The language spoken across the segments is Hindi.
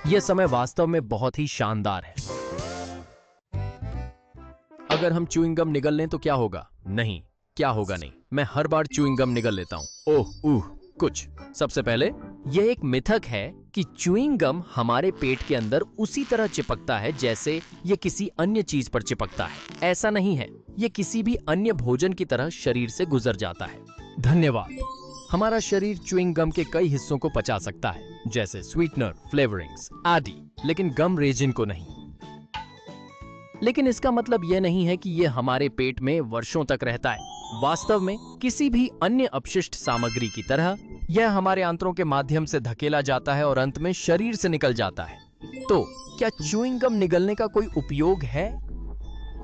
यह समय वास्तव में बहुत ही शानदार है। अगर हम च्युइंग गम निगल लें तो क्या होगा? नहीं, क्या होगा नहीं। मैं हर बार च्युइंग गम निगल लेता हूँ। कुछ। सबसे पहले, यह एक मिथक है कि च्युइंग गम हमारे पेट के अंदर उसी तरह चिपकता है जैसे यह किसी अन्य चीज पर चिपकता है। ऐसा नहीं है। यह किसी भी अन्य भोजन की तरह शरीर से गुजर जाता है। धन्यवाद। हमारा शरीर च्युइंग गम के कई हिस्सों को पचा सकता है, जैसे स्वीटनर, फ्लेवरिंग्स आदि, लेकिन गम रेजिन को नहीं। लेकिन इसका मतलब यह नहीं है कि यह हमारे पेट में वर्षों तक रहता है। वास्तव में किसी भी अन्य अपशिष्ट सामग्री की तरह यह हमारे आंत्रों के माध्यम से धकेला जाता है और अंत में शरीर से निकल जाता है। तो क्या च्युइंग गम निगलने का कोई उपयोग है?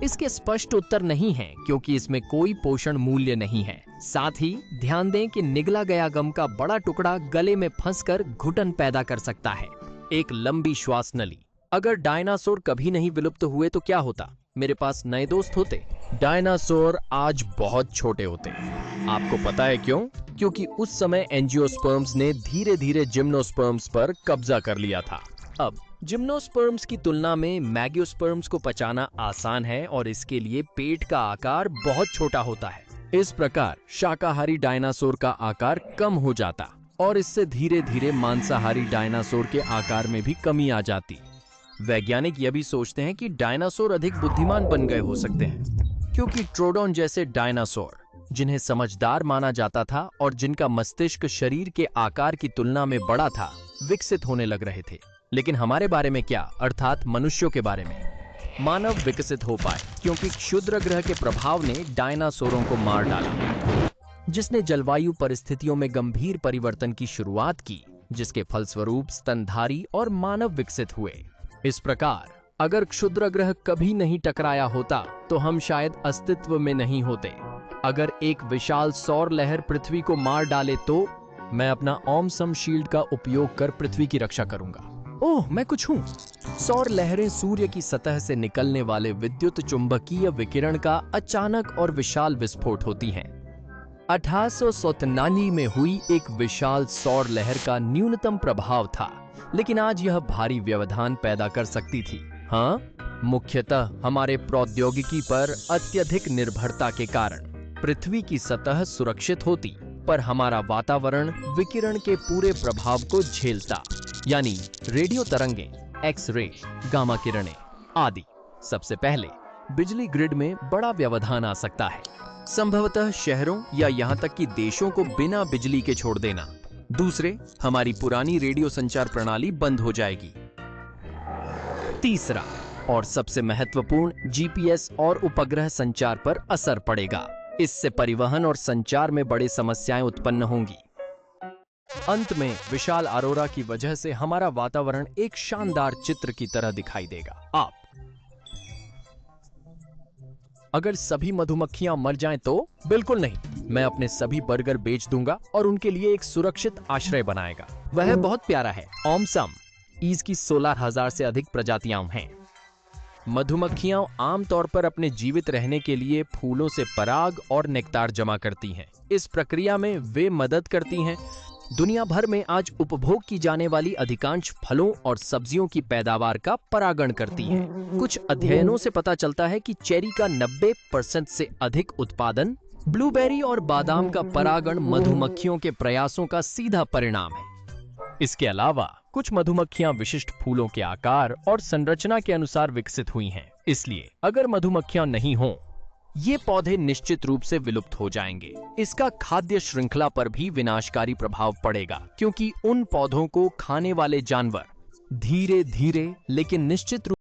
इसके स्पष्ट उत्तर नहीं है, क्योंकि इसमें कोई पोषण मूल्य नहीं है। साथ ही ध्यान दें कि निगला गया गम का बड़ा टुकड़ा गले में फंसकर घुटन पैदा कर सकता है। एक लंबी श्वास नली। अगर डायनासोर कभी नहीं विलुप्त हुए तो क्या होता? मेरे पास नए दोस्त होते। डायनासोर आज बहुत छोटे होते। आपको पता है क्यों? क्योंकि उस समय एंजियोस्पर्म्स ने धीरे धीरे जिम्नोस्पर्म्स पर कब्जा कर लिया था। अब जिम्नोस्पर्म्स की तुलना में मैगियोस्पर्म्स को पचाना आसान है और इसके लिए पेट का आकार बहुत छोटा होता है। इस प्रकार शाकाहारी डायनासोर का आकार कम हो जाता और इससे धीरे धीरे मांसाहारी डायनासोर के आकार में भी कमी आ जाती। वैज्ञानिक यह भी सोचते हैं कि डायनासोर अधिक बुद्धिमान बन गए हो सकते हैं, क्योंकि ट्रोडोन जैसे डायनासोर, जिन्हें समझदार माना जाता था और जिनका मस्तिष्क शरीर के आकार की तुलना में बड़ा था, विकसित होने लग रहे थे। लेकिन हमारे बारे में क्या, अर्थात मनुष्यों के बारे में? मानव विकसित हो पाए क्योंकि क्षुद्रग्रह के प्रभाव ने डायनासोरों को मार डाला, जिसने जलवायु परिस्थितियों में गंभीर परिवर्तन की शुरुआत की, जिसके फलस्वरूप स्तनधारी और मानव विकसित हुए। इस प्रकार अगर क्षुद्रग्रह कभी नहीं टकराया होता तो हम शायद अस्तित्व में नहीं होते। अगर एक विशाल सौर लहर पृथ्वी को मार डाले तो मैं अपना ओम सम शील्ड का उपयोग कर पृथ्वी की रक्षा करूंगा। ओह, मैं कुछ हूं। सौर लहरें सूर्य की सतह से निकलने वाले विद्युत चुंबकीय विकिरण का अचानक और विशाल विस्फोट होती हैं। 1897 में हुई एक विशाल सौर लहर का न्यूनतम प्रभाव था, लेकिन आज यह भारी व्यवधान पैदा कर सकती थी। हाँ, मुख्यतः हमारे प्रौद्योगिकी पर अत्यधिक निर्भरता के कारण पृथ्वी की सतह सुरक्षित होती, पर हमारा वातावरण विकिरण के पूरे प्रभाव को झेलता, यानी रेडियो तरंगें, एक्स रे, गामा किरणें आदि। सबसे पहले बिजली ग्रिड में बड़ा व्यवधान आ सकता है, संभवतः शहरों या यहां तक कि देशों को बिना बिजली के छोड़ देना। दूसरे, हमारी पुरानी रेडियो संचार प्रणाली बंद हो जाएगी। तीसरा और सबसे महत्वपूर्ण, जीपीएस और उपग्रह संचार पर असर पड़ेगा। इससे परिवहन और संचार में बड़ी समस्याएं उत्पन्न होंगी। अंत में विशाल अरोरा की वजह से हमारा वातावरण एक शानदार चित्र की तरह दिखाई देगा। अगर सभी मधुमक्खियां मर जाएं तो? बिल्कुल नहीं। मैं अपने सभी बर्गर बेच दूंगा और उनके लिए एक सुरक्षित आश्रय बनाएगा। वह बहुत प्यारा है। ओम सम ईज की 16,000 से अधिक प्रजातियां हैं। मधुमक्खियां आमतौर पर अपने जीवित रहने के लिए फूलों से पराग और नेक्टार जमा करती हैं। इस प्रक्रिया में वे मदद करती हैं। दुनिया भर में आज उपभोग की जाने वाली अधिकांश फलों और सब्जियों की पैदावार का परागण करती हैं। कुछ अध्ययनों से पता चलता है कि चेरी का 90% से अधिक उत्पादन, ब्लूबेरी और बादाम का परागण मधुमक्खियों के प्रयासों का सीधा परिणाम है। इसके अलावा कुछ मधुमक्खियां विशिष्ट फूलों के आकार और संरचना के अनुसार विकसित हुई हैं। इसलिए अगर मधुमक्खियां नहीं हों, ये पौधे निश्चित रूप से विलुप्त हो जाएंगे। इसका खाद्य श्रृंखला पर भी विनाशकारी प्रभाव पड़ेगा, क्योंकि उन पौधों को खाने वाले जानवर धीरे धीरे लेकिन निश्चित रूप